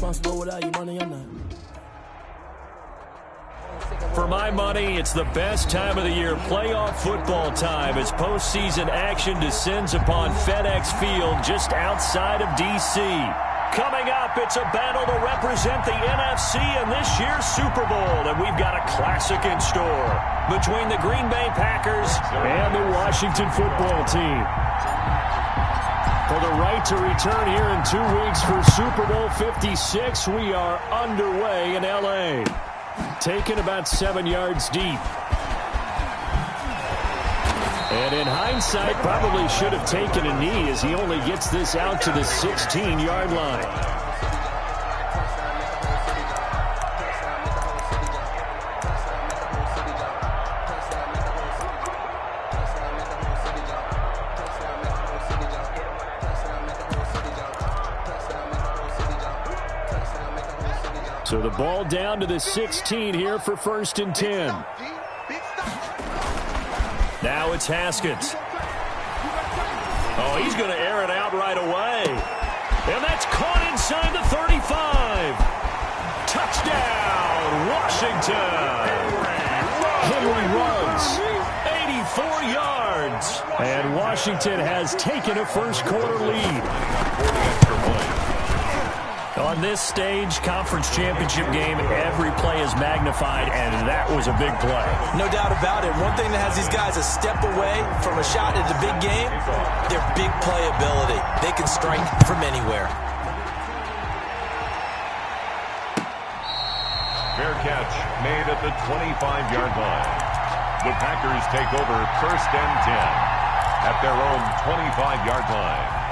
responsible without your money or not. For my money, it's the best time of the year, playoff football time, as postseason action descends upon FedEx Field just outside of D.C. Coming up, it's a battle to represent the NFC in this year's Super Bowl, and we've got a classic in store between the Green Bay Packers and the Washington football team. For the right to return here in 2 weeks for Super Bowl 56, we are underway in L.A., taken about 7 yards deep. And in hindsight, probably should have taken a knee as he only gets this out to the 16-yard line. So the ball down to the 16 here for 1st and 10. Now it's Haskins. Oh, he's going to air it out right away. And that's caught inside the 35. Touchdown, Washington. Henry runs 84 yards. And Washington has taken a first-quarter lead. On this stage, conference championship game, every play is magnified, and that was a big play. No doubt about it. One thing that has these guys a step away from a shot at the big game, their big playability. They can strike from anywhere. Fair catch made at the 25-yard line. The Packers take over 1st and 10 at their own 25-yard line.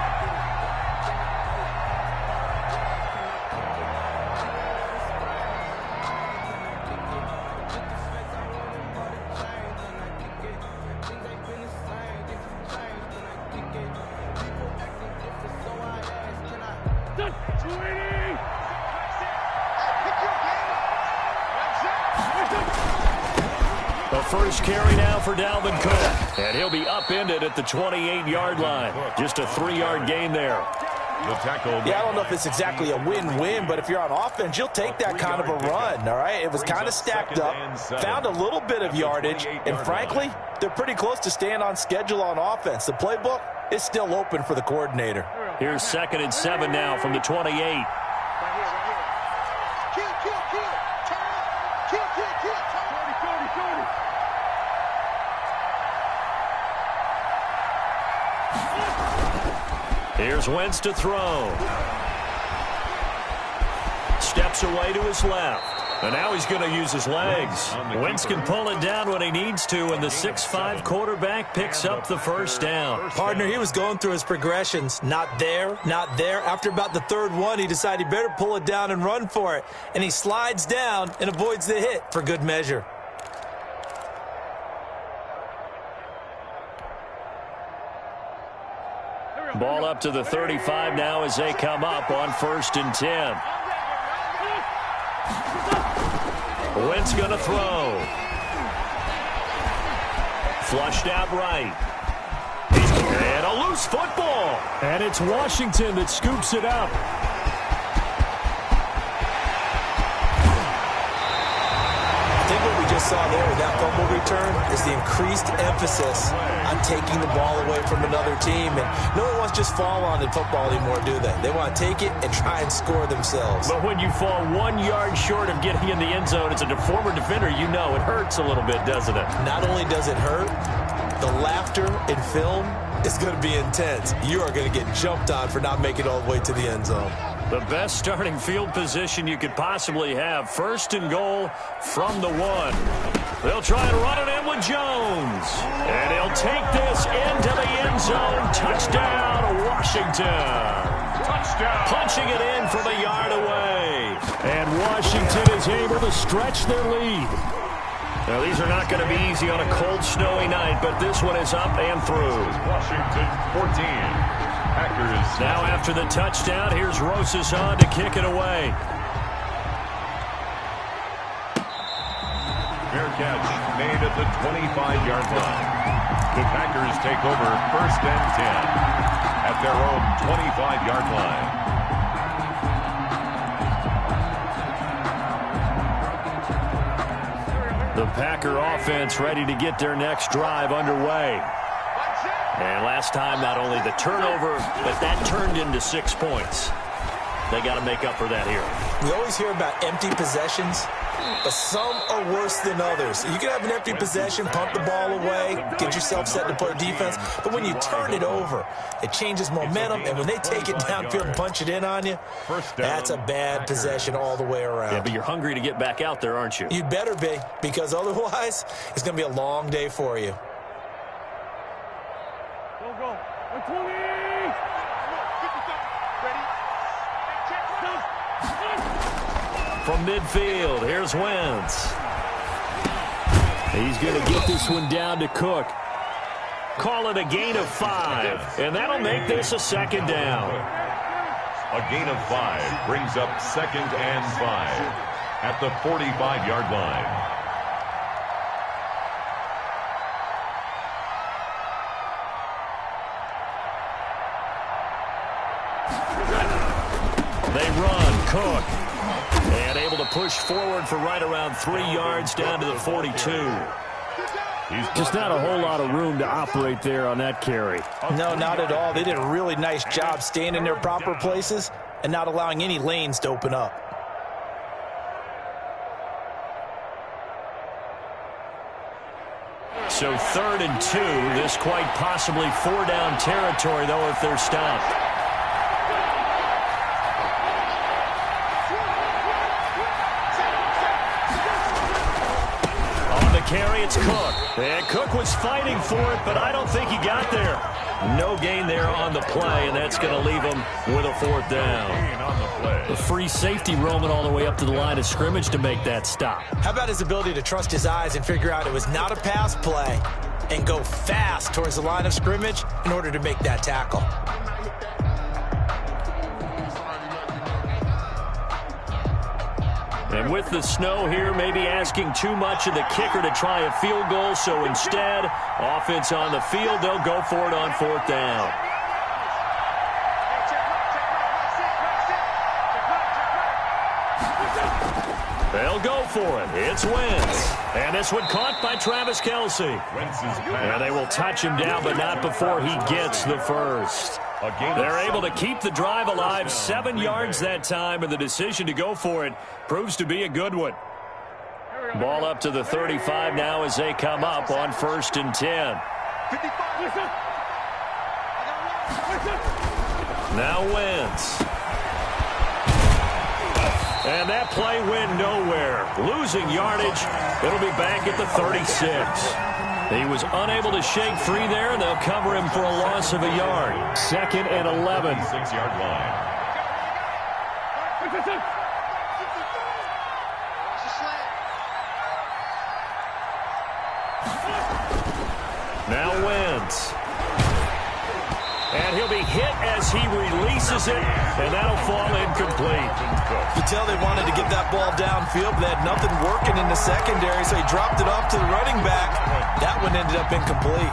First carry now for Dalvin Cook. And he'll be upended at the 28-yard line. Just a 3-yard gain there. Yeah, I don't know if it's exactly a win-win, but if you're on offense, you'll take that kind of a run, all right? It was kind of stacked up, found a little bit of yardage, and frankly, they're pretty close to staying on schedule on offense. The playbook is still open for the coordinator. Here's 2nd and 7 now from the 28. Here's Wentz to throw. Steps away to his left. And now he's going to use his legs. Wentz can pull it down when he needs to, and the 6'5" quarterback picks up the first down. Partner, he was going through his progressions. Not there, not there. After about the 3rd one, he decided he better pull it down and run for it. And he slides down and avoids the hit for good measure. Ball up to the 35 now as they come up on 1st and 10. Wentz going to throw. Flushed out right. And a loose football. And it's Washington that scoops it up. I think what we just saw there with that fumble return is the increased emphasis on taking the ball away from another team. And no one wants to just fall on in football anymore, do they? They want to take it and try and score themselves. But when you fall 1 yard short of getting in the end zone as a former defender, you know it hurts a little bit, doesn't it? Not only does it hurt, the laughter in film is going to be intense. You are going to get jumped on for not making it all the way to the end zone. The best starting field position you could possibly have. 1st and goal from the 1. They'll try and run it in with Jones. And he'll take this into the end zone. Touchdown, Washington. Touchdown. Punching it in from a yard away. And Washington is able to stretch their lead. Now, these are not going to be easy on a cold, snowy night, but this one is up and through. Washington 14. Packers. Now after the touchdown, here's Rosas on to kick it away. Fair catch made at the 25-yard line. The Packers take over 1st and 10 at their own 25-yard line. Packer offense ready to get their next drive underway. And last time, not only the turnover, but that turned into 6 points. They got to make up for that here. We always hear about empty possessions, but some are worse than others. You can have an empty possession, punt the ball away, get yourself set to play defense, but when you turn it over, it changes momentum, and when they take it downfield and punch it in on you, that's a bad possession all the way around. Yeah, but you're hungry to get back out there, aren't you? You'd better be, because otherwise, it's going to be a long day for you. Go. 120. From midfield, here's Wentz. He's going to get this one down to Cook. Call it a gain of 5, and that'll make this a second down. A gain of 5 brings up 2nd and 5 at the 45-yard line. They run, Cook. And able to push forward for right around 3 yards down to the 42. Just not a whole lot of room to operate there on that carry. No, not at all. They did a really nice job staying in their proper places and not allowing any lanes to open up. So 3rd and 2. This quite possibly 4-down territory, though, if they're stopped. Carry, it's Cook. And Cook was fighting for it, but I don't think he got there. No gain there on the play, and that's going to leave him with a 4th down. The free safety roaming all the way up to the line of scrimmage to make that stop. How about his ability to trust his eyes and figure out it was not a pass play and go fast towards the line of scrimmage in order to make that tackle? And with the snow here, maybe asking too much of the kicker to try a field goal. So instead, offense on the field, they'll go for it on 4th down. They'll go for it. It's Wentz. And this one caught by Travis Kelce. And they will touch him down, but not before he gets the first. They're able to keep the drive alive, 7 yards that time, and the decision to go for it proves to be a good one. Ball up to the 35 now as they come up on 1st and 10. Now Wentz. And that play went nowhere. Losing yardage. It'll be back at the 36. He was unable to shake free there, and they'll cover him for a loss of a yard. 2nd and 11. 6-yard line. Now Wentz. And he'll be hit as he releases it, and that'll fall incomplete. You can tell they wanted to get that ball downfield, but they had nothing working in the secondary, so he dropped it off to the running back. That one ended up incomplete.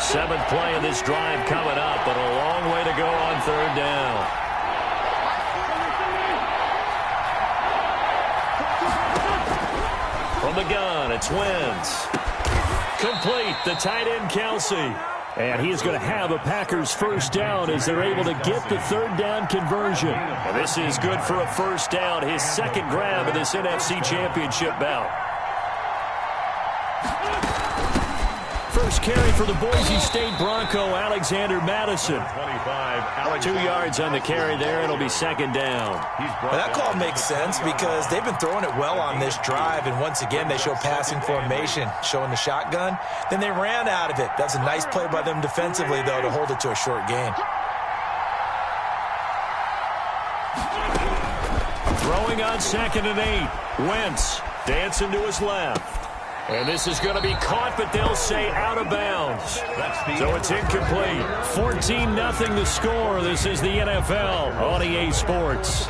Seventh play of this drive coming up, but a long way to go on 3rd down. From the gun, it's Wentz. Complete, the tight end Kelce. And he's going to have a Packers 1st down as they're able to get the 3rd down conversion. And this is good for a 1st down, his 2nd grab of this NFC Championship bout. First carry for the Boise State Bronco, Alexander Madison. 2 yards on the carry there. It'll be 2nd down. Well, that call makes sense because they've been throwing it well on this drive, and once again they show passing formation, showing the shotgun. Then they ran out of it. That's a nice play by them defensively, though, to hold it to a short gain. Throwing on 2nd and 8. Wentz dancing to his left. And this is going to be caught, but they'll say out of bounds. So it's incomplete. 14-0 the score. This is the NFL on EA Sports.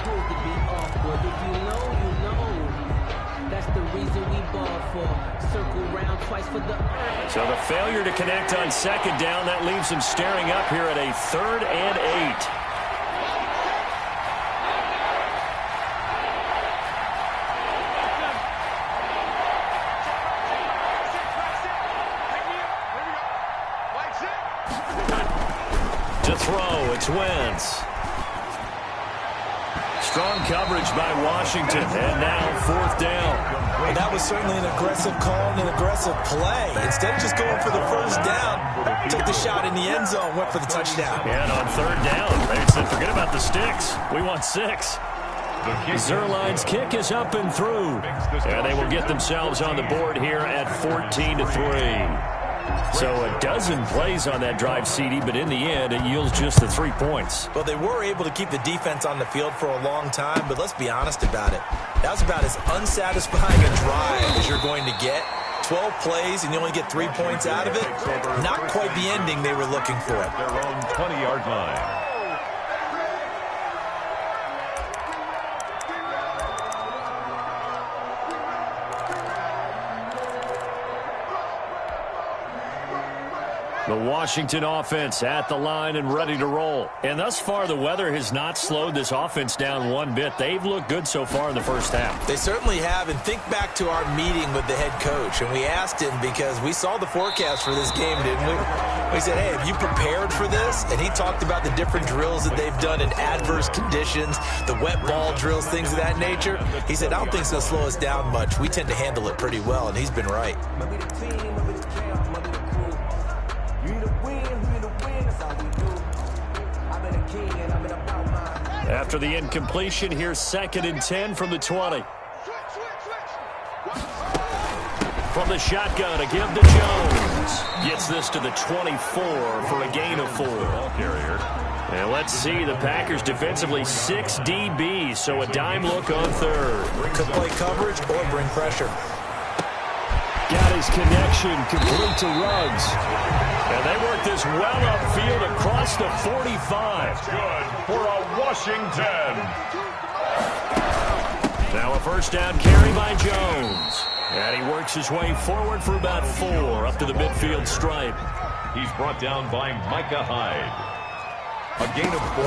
So the failure to connect on 2nd down, that leaves them staring up here at a 3rd and 8. Twins. Strong coverage by Washington, and now 4th down. Well, that was certainly an aggressive call and an aggressive play. Instead of just going for the first down, took the shot in the end zone, went for the touchdown. And on 3rd down, they said, forget about the sticks. We want 6. Zerline's kick is up and through. And they will get themselves on the board here at 14-3. So a dozen plays on that drive, CD, but in the end, it yields just the 3 points. Well, they were able to keep the defense on the field for a long time, but let's be honest about it. That was about as unsatisfying a drive as you're going to get. 12 plays, and you only get 3 points out of it. Not quite the ending they were looking for. At their own 20-yard line. The Washington offense at the line and ready to roll. And thus far, the weather has not slowed this offense down one bit. They've looked good so far in the first half. They certainly have. And think back to our meeting with the head coach. And we asked him, because we saw the forecast for this game, didn't we? We said, hey, have you prepared for this? And he talked about the different drills that they've done in adverse conditions, the wet ball drills, things of that nature. He said, I don't think it's going to slow us down much. We tend to handle it pretty well, and he's been right. After the incompletion, here's 2nd and 10 from the 20. From the shotgun, a give to Jones. Gets this to the 24 for a gain of 4. Carrier. And let's see, the Packers defensively 6 DBs, so a dime look on 3rd. Could play coverage or bring pressure. Got his connection complete to Ruggs. And they work this well upfield across the 45. Good for a Washington. Now a first down carry by Jones. And he works his way forward for about 4 up to the midfield stripe. He's brought down by Micah Hyde. A gain of 4.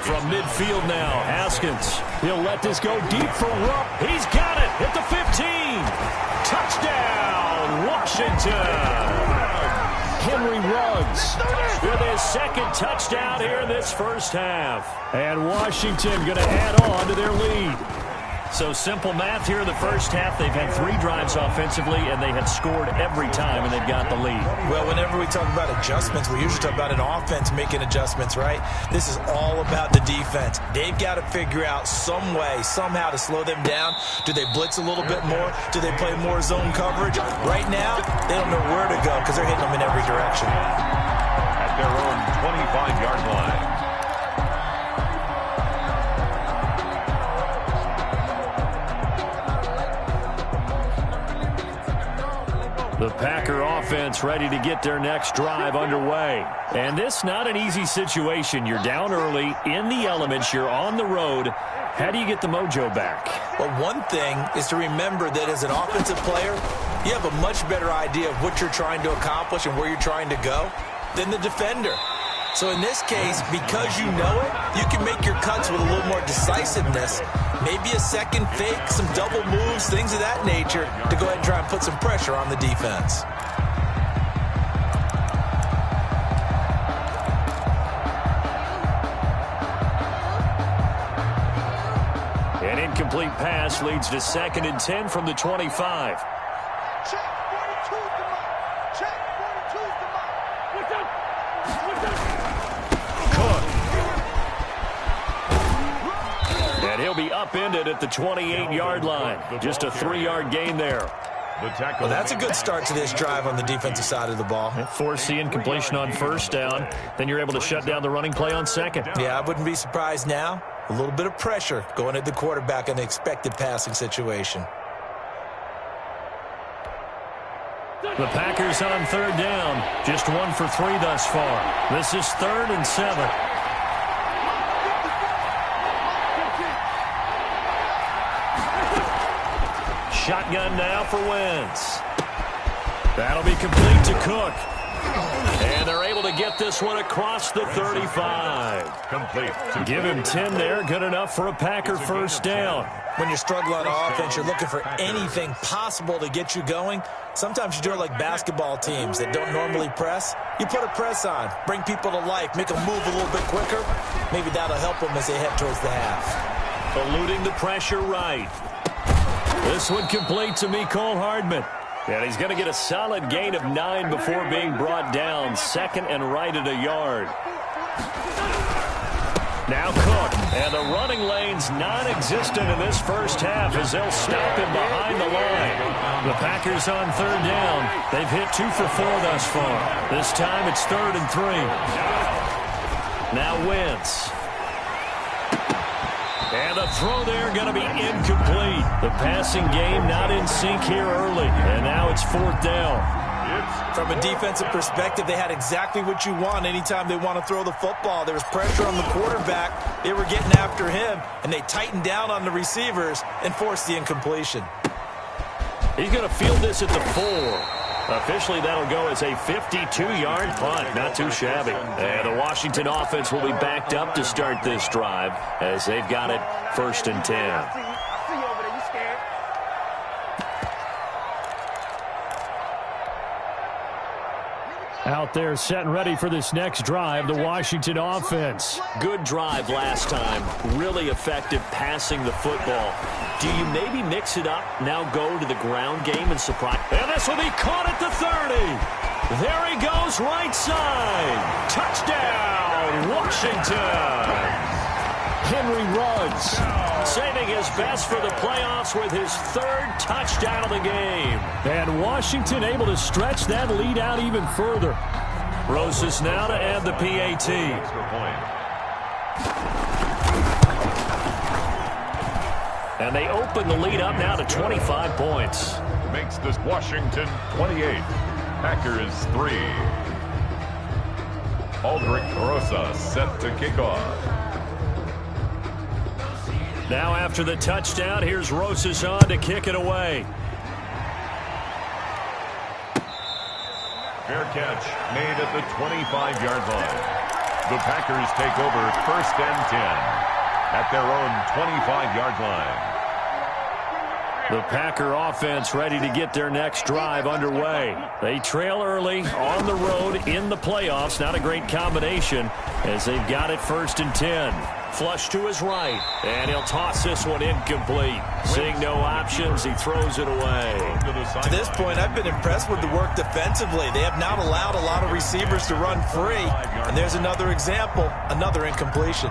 From midfield now, Haskins. He'll let this go deep for Rupp. He's got it at the 15. Touchdown, Washington. Henry Ruggs with his 2nd touchdown here in this first half. And Washington going to add on to their lead. So simple math here in the first half. They've had 3 drives offensively, and they had scored every time, and they've got the lead. Well, whenever we talk about adjustments, we usually talk about an offense making adjustments, right? This is all about the defense. They've got to figure out some way, somehow to slow them down. Do they blitz a little bit more? Do they play more zone coverage? Right now, they don't know where to go because they're hitting them in every direction. At their own 25-yard line. The Packer offense ready to get their next drive underway. And this not an easy situation. You're down early, in the elements, you're on the road. How do you get the mojo back? Well, one thing is to remember that as an offensive player, you have a much better idea of what you're trying to accomplish and where you're trying to go than the defender. So in this case, because you know it, you can make your cuts with a little more decisiveness. Maybe a second fake, some double moves, things of that nature to go ahead and try and put some pressure on the defense. An incomplete pass leads to 2nd and 10 from the 25. And he'll be upended at the 28-yard line. Just a 3-yard gain there. Well, that's a good start to this drive on the defensive side of the ball. Force the incompletion on first down. Then you're able to shut down the running play on 2nd. Yeah, I wouldn't be surprised now. A little bit of pressure going at the quarterback in the expected passing situation. The Packers on 3rd down. Just 1 for 3 thus far. This is 3rd and 7. Shotgun now for Wentz. That'll be complete to Cook. And they're able to get this one across the 35. Complete. Give him 10 there. Good enough for a Packer first down. When you're struggling on offense, you're looking for anything possible to get you going. Sometimes you do it like basketball teams that don't normally press. You put a press on, bring people to life, make them move a little bit quicker. Maybe that'll help them as they head towards the half. Eluding the pressure right. This one complete to Mecole Hardman. And he's going to get a solid gain of 9 before being brought down. Second and right at a yard. Now Cook. And the running lane's non-existent in this first half as they'll stop him behind the line. The Packers on third down. They've hit 2 for 4 thus far. This time it's 3rd and 3. Now Wentz. And the throw there going to be incomplete. The passing game not in sync here early. And now it's 4th down. From a defensive perspective, they had exactly what you want anytime they want to throw the football. There was pressure on the quarterback. They were getting after him, and they tightened down on the receivers and forced the incompletion. He's going to field this at the 4. Officially, that'll go as a 52-yard punt. Not too shabby. And the Washington offense will be backed up to start this drive as they've got it 1st and 10. Out there set and ready for this next drive, the Washington offense. Good drive last time. Really effective passing the football. Do you maybe mix it up, now go to the ground game and surprise? And this will be caught at the 30. There he goes, right side. Touchdown, Washington. Henry Ruggs saving his best for the playoffs with his 3rd touchdown of the game. And Washington able to stretch that lead out even further. Rosas now to add the PAT. And they open the lead up now to 25 points. Makes this Washington 28. Packers 3. Aldrich Rosas set to kick off. Now after the touchdown, here's Rosas on to kick it away. Fair catch made at the 25-yard line. The Packers take over 1st and 10 at their own 25-yard line. The Packer offense ready to get their next drive underway. They trail early on the road in the playoffs. Not a great combination as they've got it 1st and 10. Flush to his right, and he'll toss this one incomplete. Seeing no options, he throws it away. To this point, I've been impressed with the work defensively. They have not allowed a lot of receivers to run free. And there's another example, another incompletion.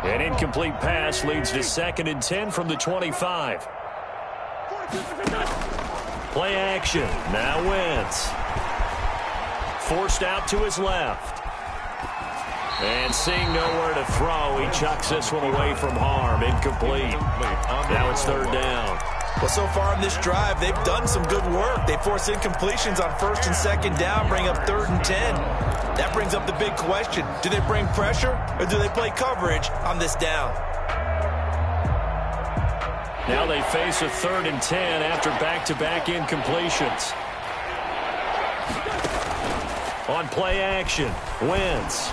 An incomplete pass leads to 2nd and 10 from the 25. Play action. Now Wentz. Forced out to his left. And seeing nowhere to throw, he chucks this one away from harm. Incomplete. Now it's 3rd down. Well, so far in this drive, they've done some good work. They force incompletions on 1st and 2nd down, bring up 3rd and 10. That brings up the big question. Do they bring pressure or do they play coverage on this down? Now they face a 3rd and 10 after back-to-back incompletions. On play action, Wentz.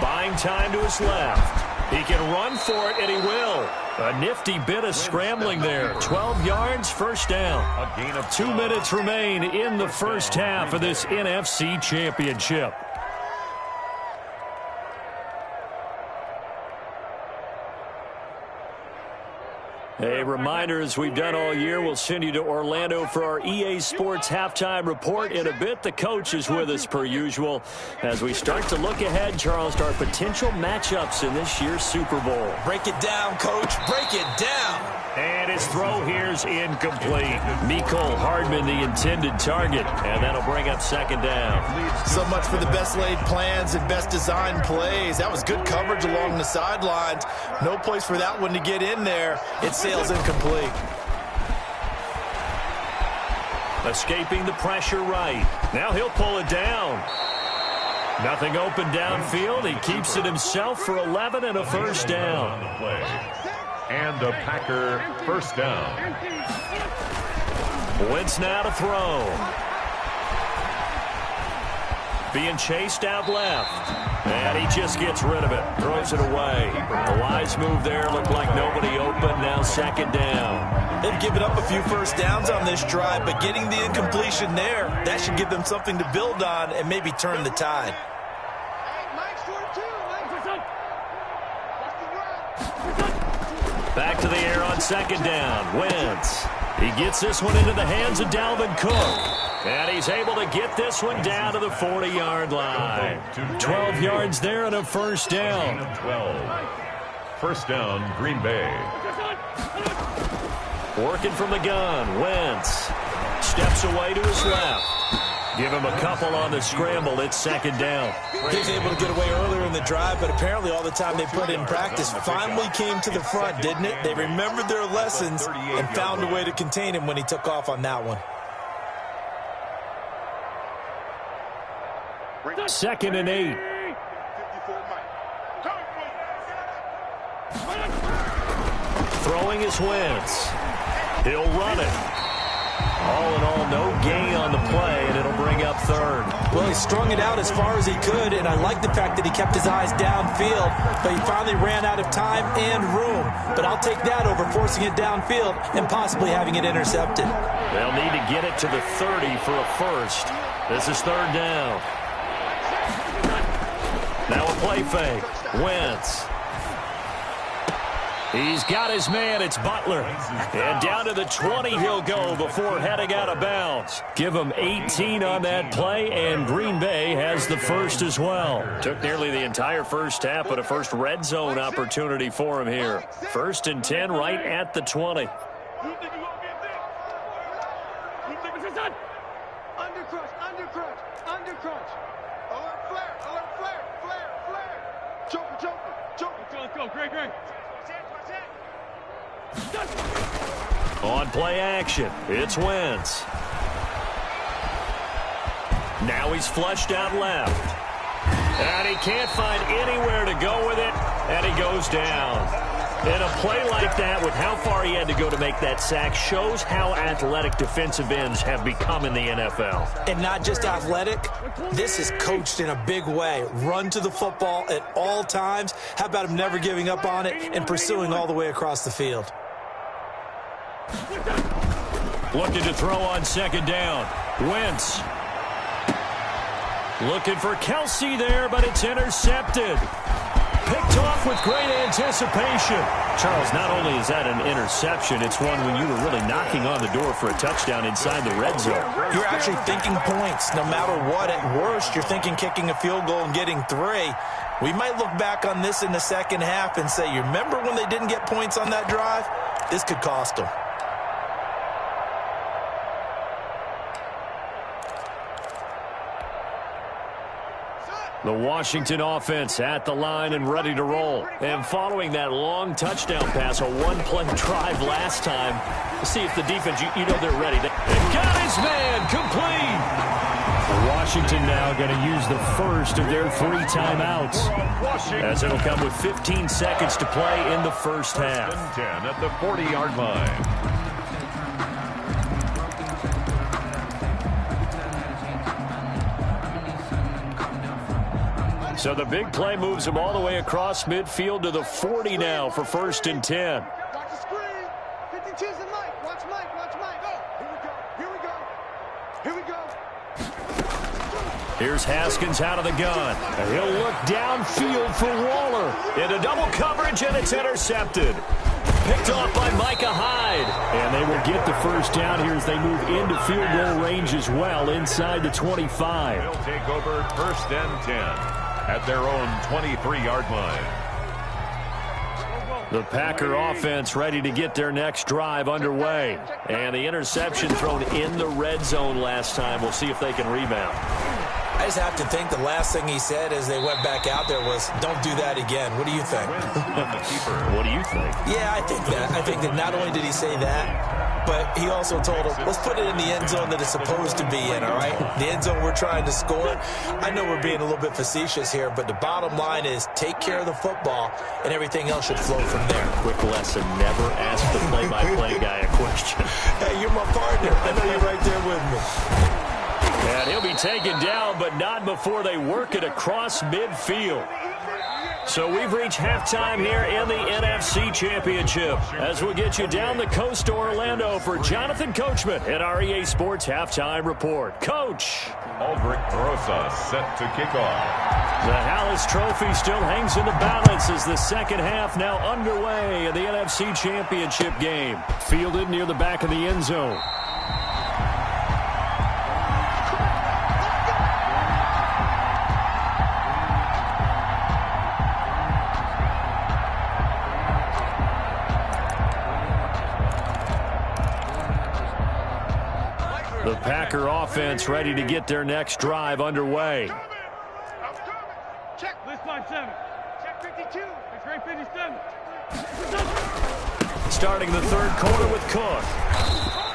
Buying time to his left. He can run for it, and he will. A nifty bit of scrambling there. 12 yards, 1st down. 2 minutes remain in the first half of this NFC Championship. A reminder, as we've done all year, we'll send you to Orlando for our EA Sports halftime report. In a bit, the coach is with us per usual as we start to look ahead, Charles, to our potential matchups in this year's Super Bowl. Break it down, Coach. Break it down. And his throw here's incomplete. Mecole Hardman, the intended target, and that'll bring up 2nd down. So much for the best laid plans and best designed plays. That was good coverage along the sidelines. No place for that one to get in there. It sails incomplete. Escaping the pressure right. Now he'll pull it down. Nothing open downfield. He keeps it himself for 11 and a 1st down. And a Packer 1st down. Wentz now to throw. Being chased out left. And he just gets rid of it. Throws it away. A wise move there. Looked like nobody open. Now second down. They've given up a few first downs on this drive, but getting the incompletion there, that should give them something to build on and maybe turn the tide. Back to the air on second down. Wentz. He gets this one into the hands of Dalvin Cook. And he's able to get this one down to the 40-yard line. 12 yards there and a first down. 12. First down, Green Bay. Working from the gun. Wentz steps away to his left. Give him a couple on the scramble. It's second down. He was able to get away earlier in the drive, but apparently all the time they put in practice finally came to the front, didn't it? They remembered their lessons and found a way to contain him when he took off on that one. Second and 8. Throwing is Wentz. He'll run it. All in all, no gain on the play, and it'll bring up third. Well, he strung it out as far as he could, and I like the fact that he kept his eyes downfield, but he finally ran out of time and room. But I'll take that over forcing it downfield and possibly having it intercepted. They'll need to get it to the 30 for a first. This is third down. Now a play fake. Wentz. He's got his man. It's Butler. And down to the 20 he'll go before heading out of bounds. Give him 18 on that play, and Green Bay has the first as well. Took nearly the entire first half, but a first red zone opportunity for him here. First and 10 right at the 20. Undercrunch. Alert flare. Joker. Let's go. Great. On play action, it's Wentz. Now he's flushed out left. And he can't find anywhere to go with it, and he goes down. And a play like that, with how far he had to go to make that sack, shows how athletic defensive ends have become in the NFL. And not just athletic, this is coached in a big way. Run to the football at all times. How about him never giving up on it and pursuing all the way across the field? Looking to throw on second down. Wentz. Looking for Kelsey there, but it's intercepted. Picked off with great anticipation. Charles, not only is that an interception, it's one when you were really knocking on the door for a touchdown inside the red zone. You're actually thinking points. No matter what, at worst, you're thinking kicking a field goal and getting 3. We might look back on this in the second half and say, you remember when they didn't get points on that drive? This could cost them. The Washington offense at the line and ready to roll. And following that long touchdown pass, a one-play drive last time, let's see if the defense, you know they're ready. They've got his man complete. Washington now going to use the first of their 3 timeouts, as it'll come with 15 seconds to play in the first half. 10 at the 40-yard line. So the big play moves him all the way across midfield to the 40 now for first and 10. Watch the screen. 52's and Mike. Watch Mike. Here we go. Here's Haskins out of the gun. He'll look downfield for Waller. Into double coverage, and it's intercepted. Picked off by Micah Hyde. And they will get the first down here as they move into field goal range as well inside the 25. They'll take over first and 10. At their own 23-yard line. The Packer offense ready to get their next drive underway. And the interception thrown in the red zone last time. We'll see if they can rebound. I just have to think the last thing he said as they went back out there was, don't do that again. What do you think? What do you think? Yeah, I think that. I think that not only did he say that, but he also told him, let's put it in the end zone that it's supposed to be in, all right? The end zone we're trying to score. I know we're being a little bit facetious here, but the bottom line is take care of the football, and everything else should flow from there. Quick lesson, never ask the play-by-play guy a question. Hey, you're my partner. I know you're right there with me. And he'll be taken down, but not before they work it across midfield. So we've reached halftime here in the NFC Championship as we'll get you down the coast to Orlando for Jonathan Coachman at our EA Sports Halftime Report. Coach. Aldrich Rosa set to kick off. The Hallis Trophy still hangs in the balance as the second half now underway in the NFC Championship game. Fielded near the back of the end zone. The Packer offense ready to get their next drive underway. I'm coming. Check. List line 7. Check 52. X-ray 57. Starting the third quarter with Cook.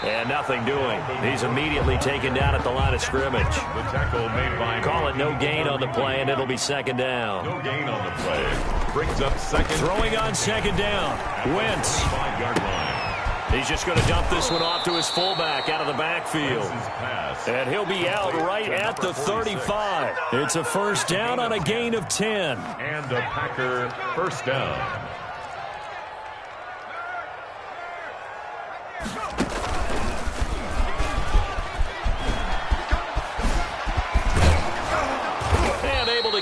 And nothing doing. He's immediately taken down at the line of scrimmage. The tackle made by... Call it no gain on the play, and it'll be second down. No gain on the play. Brings up second. Throwing on second down. Wentz. 5-yard line. He's just going to dump this one off to his fullback out of the backfield. And he'll be out right at the 35. It's a first down on a gain of 10. And a Packer first down.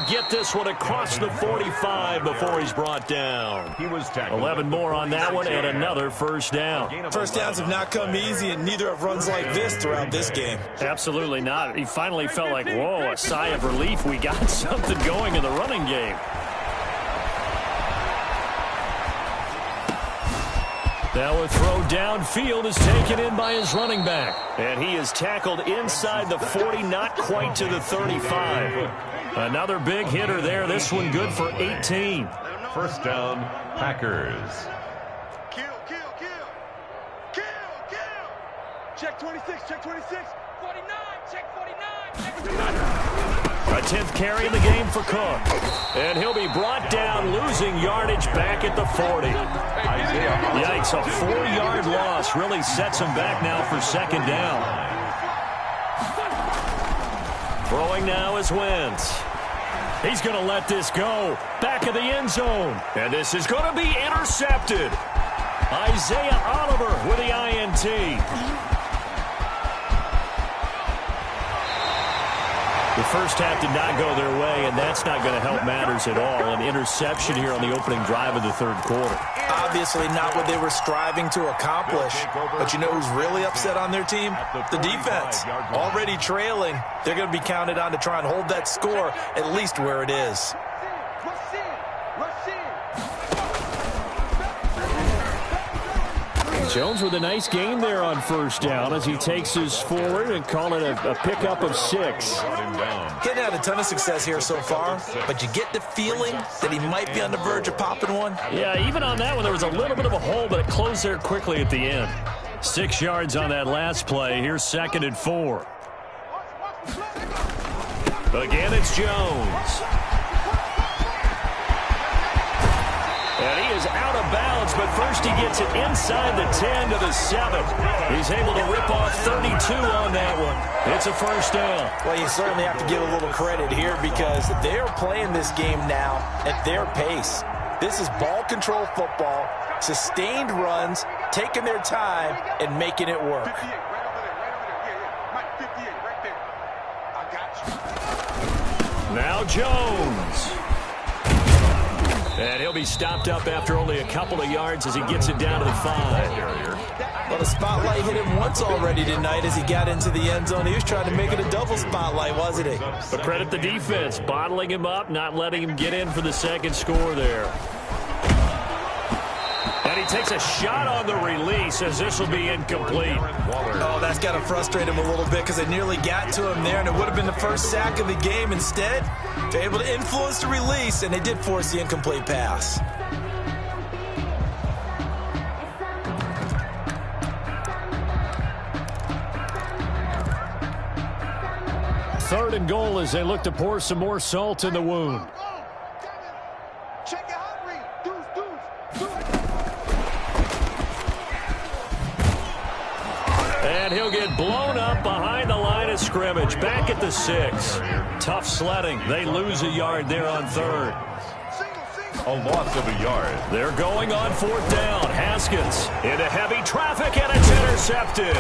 Get this one across the 45 before he's brought down. He was tackled. 11 more on that one and another first down. First downs have not come easy, and neither have runs like this throughout this game. Absolutely not. He finally felt like, whoa, a sigh of relief. We got something going in the running game. Now a throw downfield is taken in by his running back. And he is tackled inside the 40, not quite to the 35. Another big hitter there. This one good for 18. First down, Packers. Kill. Check 26. Check 26. 49. Check 49. Check 49. A 10th carry in the game for Cook. And he'll be brought down, losing yardage back at the 40. Yikes, a 4-yard loss really sets him back now for second down. Throwing now is Wentz. He's going to let this go. Back of the end zone. And this is going to be intercepted. Isaiah Oliver with the INT. The first half did not go their way, and that's not going to help matters at all. An interception here on the opening drive of the third quarter. Obviously not what they were striving to accomplish. But you know who's really upset on their team? The defense. Already trailing. They're going to be counted on to try and hold that score at least where it is. Jones with a nice gain there on first down as he takes his forward and call it a pickup of 6. Getting had a ton of success here so far, but you get the feeling that he might be on the verge of popping one. Yeah, even on that one, there was a little bit of a hole, but it closed there quickly at the end. 6 yards on that last play. Here's 2nd and 4. Again, it's Jones. And he is out of bounds, but first he gets it inside the 10 to the 7. He's able to rip off 32 on that one. It's a first down. Well, you certainly have to give a little credit here because they're playing this game now at their pace. This is ball control football, sustained runs, taking their time, and making it work. 58, right over there, yeah. Mike, 58, right there. I got you. Now Jones. And he'll be stopped up after only a couple of yards as he gets it down to the 5. Well, the spotlight hit him once already tonight as he got into the end zone. He was trying to make it a double spotlight, wasn't he? But credit the defense, bottling him up, not letting him get in for the second score there. And he takes a shot on the release as this will be incomplete. Oh, that's got to frustrate him a little bit because they nearly got to him there, and it would have been the first sack of the game. Instead, they're able to influence the release, and they did force the incomplete pass. Third and goal as they look to pour some more salt in the wound. Check your hot read. Deuce. And he'll get blown up behind the line of scrimmage. scrimmage, back at the 6. Tough sledding. They lose a yard there on 3rd. A loss of a yard. They're going on 4th down. Haskins into heavy traffic, and it's intercepted.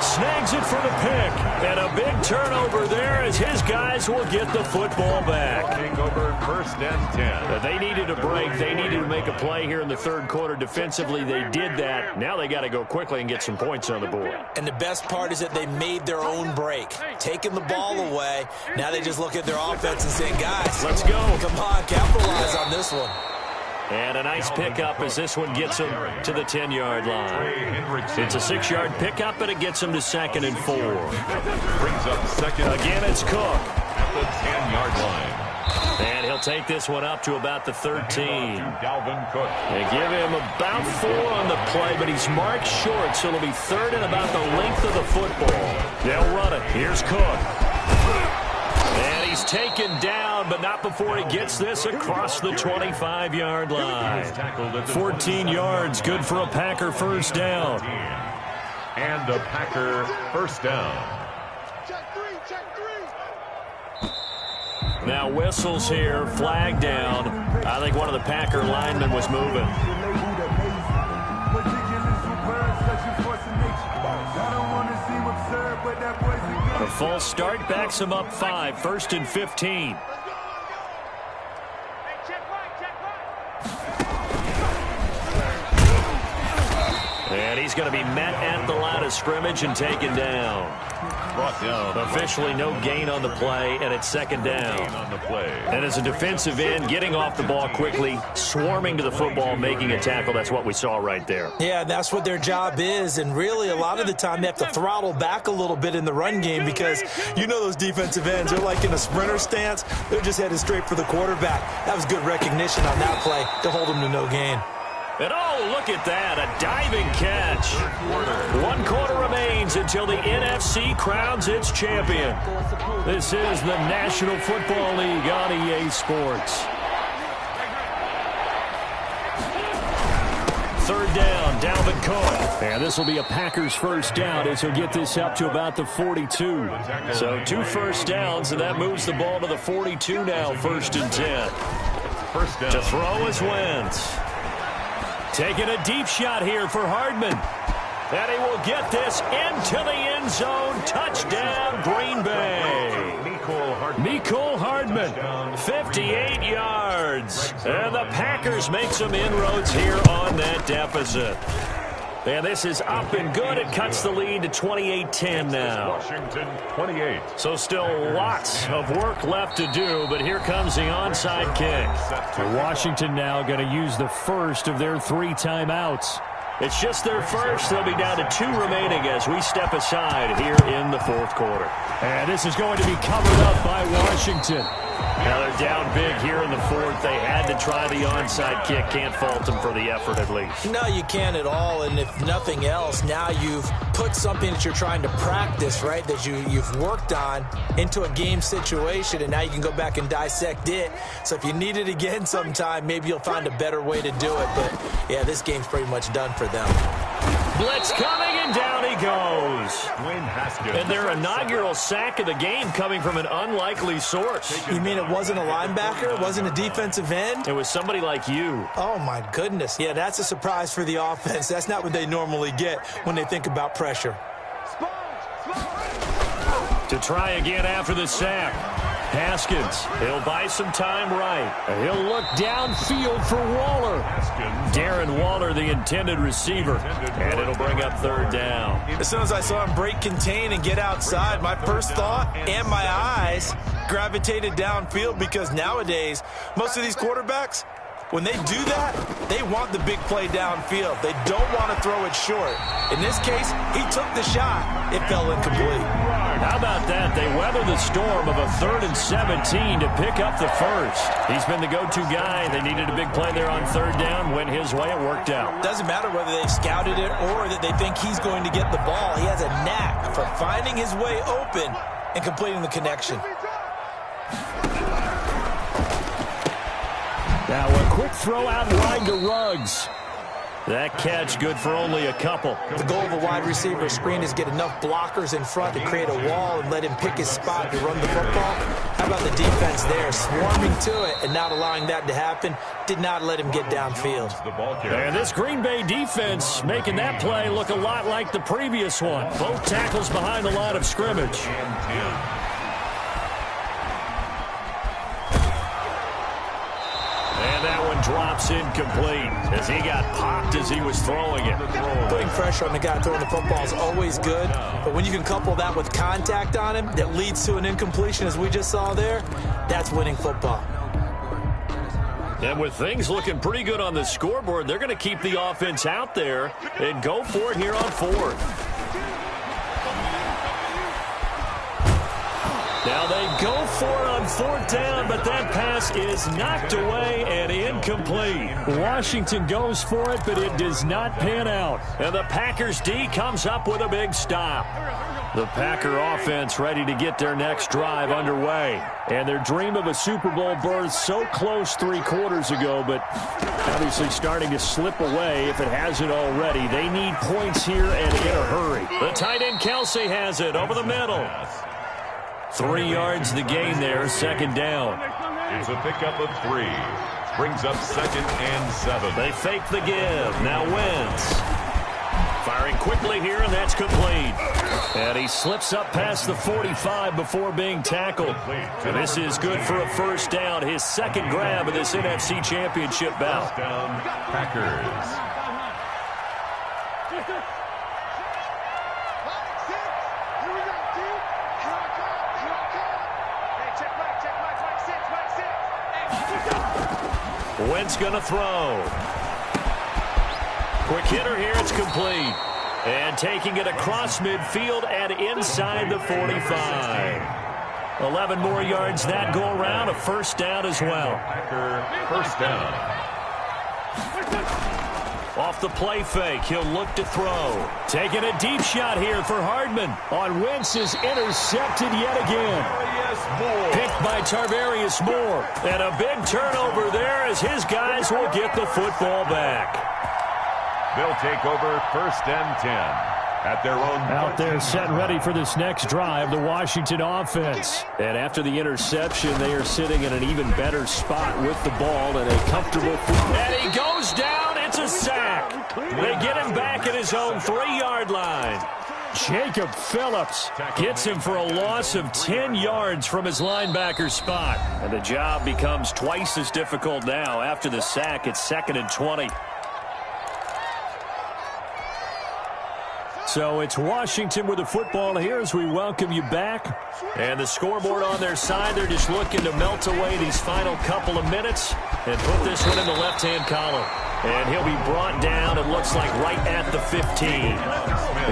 Snags it for the pick, and a big turnover there as his guys will get the football back. Taking over 1st and 10. They needed a break. They needed to make a play here in the 3rd quarter. Defensively, they did that. Now they got to go quickly and get some points on the board. And the best part is that they made their own break, taking the ball away. Now they just look at their offense and say, guys, let's go. Come on, capitalize on this one. And a nice pickup as this one gets him to the 10-yard line. It's a 6-yard pickup, but it gets him to 2nd and 4. Brings up 2nd. Again, it's Cook. At the 10-yard line. And he'll take this one up to about the 13. Dalvin Cook. They give him about 4 on the play, but he's marked short, so it'll be 3rd and about the length of the football. They'll run it. Here's Cook. And he's taken down, but not before he gets this across the 25-yard line. 14 yards, good for a Packer 1st down. And a Packer 1st down. Now whistles here, flag down. I think one of the Packer linemen was moving. A false start backs him up 5, 1st and 15. And he's going to be met at the line of scrimmage and taken down. Brought down. Officially no gain on the play, and it's 2nd down. On the play. And as a defensive end, getting off the ball quickly, swarming to the football, making a tackle, that's what we saw right there. Yeah, that's what their job is, and really a lot of the time they have to throttle back a little bit in the run game because you know those defensive ends, they're like in a sprinter stance. They're just headed straight for the quarterback. That was good recognition on that play to hold them to no gain. And oh, look at that, a diving catch. 1 quarter remains until the NFC crowns its champion. This is the National Football League on EA Sports. 3rd down, Dalvin Cook. And this will be a Packers 1st down as he'll get this up to about the 42. So 2 first downs, and that moves the ball to the 42 now, 1st and 10. 1st down. To throw is Wentz. Taking a deep shot here for Hardman. And he will get this into the end zone. Touchdown, Green Bay. Mecole Hardman, 58 yards. And the Packers make some inroads here on that deficit. And this is up and good. It cuts the lead to 28-10 now. Washington, 28. So still lots of work left to do, but here comes the onside kick. Washington now going to use the first of their 3 timeouts. It's just their first. They'll be down to 2 remaining as we step aside here in the 4th quarter. And this is going to be covered up by Washington. Now they're down big here in the 4th. They had to try the onside kick. Can't fault them for the effort at least. No, you can't at all. And if nothing else, now you've put something that you're trying to practice, right, that you've worked on into a game situation, and now you can go back and dissect it. So if you need it again sometime, maybe you'll find a better way to do it. But, yeah, this game's pretty much done for them. Blitz coming, and down he goes. Dwayne Haskins. And their inaugural sack of the game coming from an unlikely source. You mean it wasn't a linebacker? It wasn't a defensive end? It was somebody like you. Oh, my goodness. Yeah, that's a surprise for the offense. That's not what they normally get when they think about pressure. To try again after the sack. Haskins, he'll buy some time right. He'll look downfield for Waller. Darren Waller, the intended receiver. And it'll bring up 3rd down. As soon as I saw him break contain and get outside, my first thought and my eyes gravitated downfield because nowadays, most of these quarterbacks, when they do that, they want the big play downfield. They don't want to throw it short. In this case, he took the shot. It fell incomplete. How about that? They weather the storm of a 3rd and 17 to pick up the first. He's been the go-to guy. They needed a big play there on 3rd down. Went his way. It worked out. Doesn't matter whether they scouted it or that they think he's going to get the ball. He has a knack for finding his way open and completing the connection. Now a quick throw out wide to Ruggs. That catch good for only a couple. The goal of a wide receiver screen is get enough blockers in front to create a wall and let him pick his spot to run the football. How about the defense there, swarming to it and not allowing that to happen? Did not let him get downfield. And this Green Bay defense making that play look a lot like the previous one. Both tackles behind the line of scrimmage. And that one drops incomplete as he got popped as he was throwing it. Putting pressure on the guy throwing the football is always good, but when you can couple that with contact on him that leads to an incompletion as we just saw there, that's winning football. And with things looking pretty good on the scoreboard, they're going to keep the offense out there and go for it here on fourth. Now they go for it on fourth down, but that pass is knocked away and incomplete. Washington goes for it, but it does not pan out. And the Packers D comes up with a big stop. The Packer offense ready to get their next drive underway. And their dream of a Super Bowl berth so close 3 quarters ago, but obviously starting to slip away if it hasn't already. They need points here and in a hurry. The tight end Kelsey has it over the middle. 3 yards the gain there, second down. It's a pickup of 3. Brings up 2nd and 7. They fake the give. Now Wentz. Firing quickly here, and that's complete. And he slips up past the 45 before being tackled. And this is good for a first down. His second grab of this NFC Championship bout. First down, Packers. Wentz going to throw. Quick hitter here, it's complete. And taking it across midfield and inside the 45. 11 more yards that go around, a first down as well. First down. Off the play fake, he'll look to throw. Taking a deep shot here for Hardman. On Wentz is intercepted yet again. Picked by Tarvarius Moore. And a big turnover there as his guys will get the football back. They'll take over 1st and 10 at their own. Out there set ready for this next drive, the Washington offense. And after the interception, they are sitting in an even better spot with the ball and a comfortable. And he goes down. It's a sack. They get him back at his own 3-yard line. Jacob Phillips gets him for a loss of 10 yards from his linebacker spot. And the job becomes twice as difficult now. After the sack, it's 2nd and 20. So it's Washington with the football here as we welcome you back. And the scoreboard on their side, they're just looking to melt away these final couple of minutes and put this one in the left-hand column. And he'll be brought down, it looks like, right at the 15.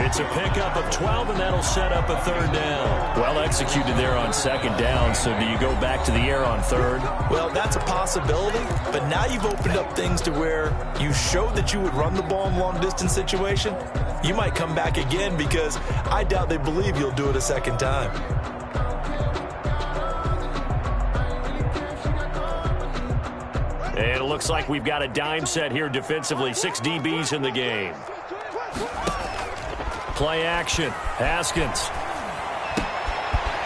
It's a pickup of 12, and that'll set up a 3rd down. Well executed there on 2nd down, so do you go back to the air on 3rd? Well, that's a possibility, but now you've opened up things to where you showed that you would run the ball in long-distance situation. You might come back again because I doubt they believe you'll do it a 2nd time. And it looks like we've got a dime set here defensively. 6 DBs in the game. Play action. Haskins.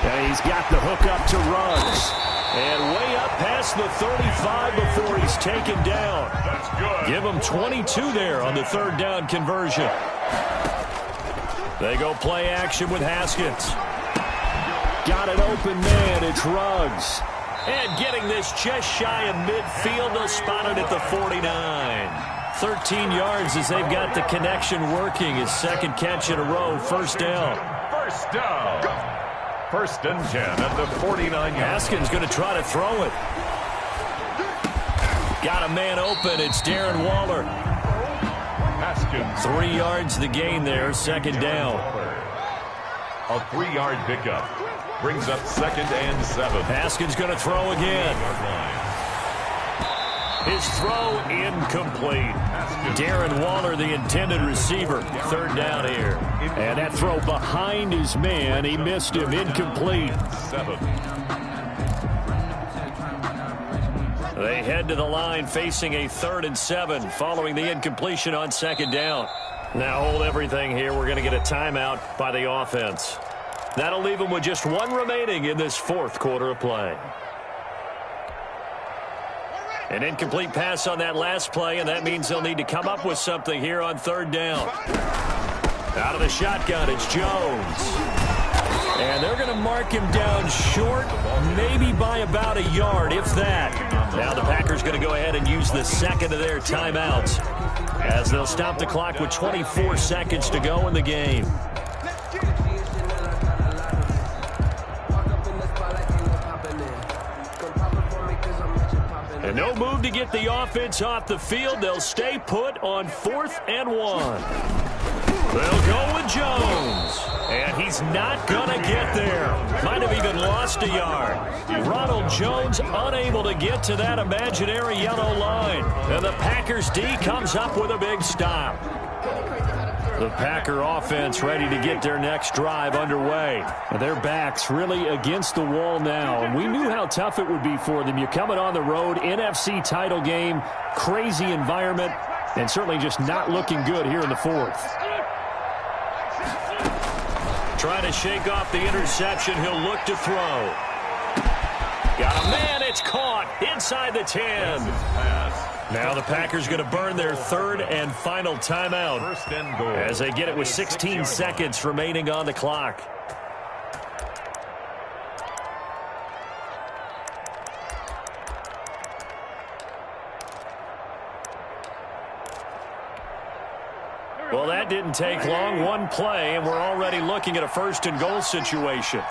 And he's got the hook up to Ruggs. And way up past the 35 before he's taken down. That's good. Give him 22 there on the 3rd down conversion. They go play action with Haskins. Got an open man. It's Ruggs. And getting this just shy of midfield, they'll spot it at the 49. 13 yards as they've got the connection working. His 2nd catch in a row, 1st down. First down. 1st and 10 at the 49 yard. Haskins going to try to throw it. Got a man open. It's Darren Waller. Haskins. 3 yards the gain there, 2nd down. A 3-yard pickup. Brings up 2nd and 7. Haskins going to throw again. His throw incomplete. Darren Waller, the intended receiver. 3rd down here. And that throw behind his man. He missed him. Incomplete. 7. They head to the line facing a 3rd and 7 following the incompletion on 2nd down. Now hold everything here. We're going to get a timeout by the offense. That'll leave them with just 1 remaining in this 4th quarter of play. An incomplete pass on that last play, and that means they'll need to come up with something here on 3rd down. Out of the shotgun, it's Jones. And they're going to mark him down short, maybe by about a yard, if that. Now the Packers going to go ahead and use the 2nd of their timeouts as they'll stop the clock with 24 seconds to go in the game. And no move to get the offense off the field. They'll stay put on 4th and 1. They'll go with Jones. And he's not going to get there. Might have even lost a yard. Ronald Jones unable to get to that imaginary yellow line. And the Packers D comes up with a big stop. The Packer offense ready to get their next drive underway. Their backs really against the wall now. And we knew how tough it would be for them. You're coming on the road, NFC title game, crazy environment, and certainly just not looking good here in the 4th. Trying to shake off the interception. He'll look to throw. Got a man. It's caught inside the 10. Now the Packers going to burn their 3rd and final timeout as they get it with 16 seconds remaining on the clock. Well, that didn't take long. 1 play, and we're already looking at a 1st and goal situation.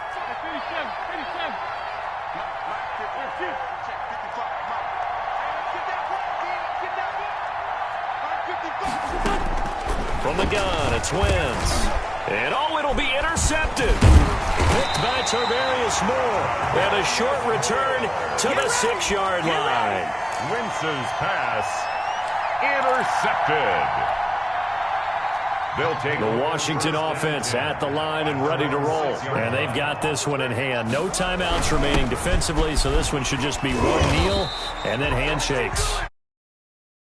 From the gun, it's Wentz. And it'll be intercepted. Picked by Tarvarius Moore. And a short return to the 6-yard line. Wentz's pass intercepted. They'll take the Washington offense at the line and ready to roll. And they've got this one in hand. No timeouts remaining defensively, so this one should just be 1 kneel and then handshakes.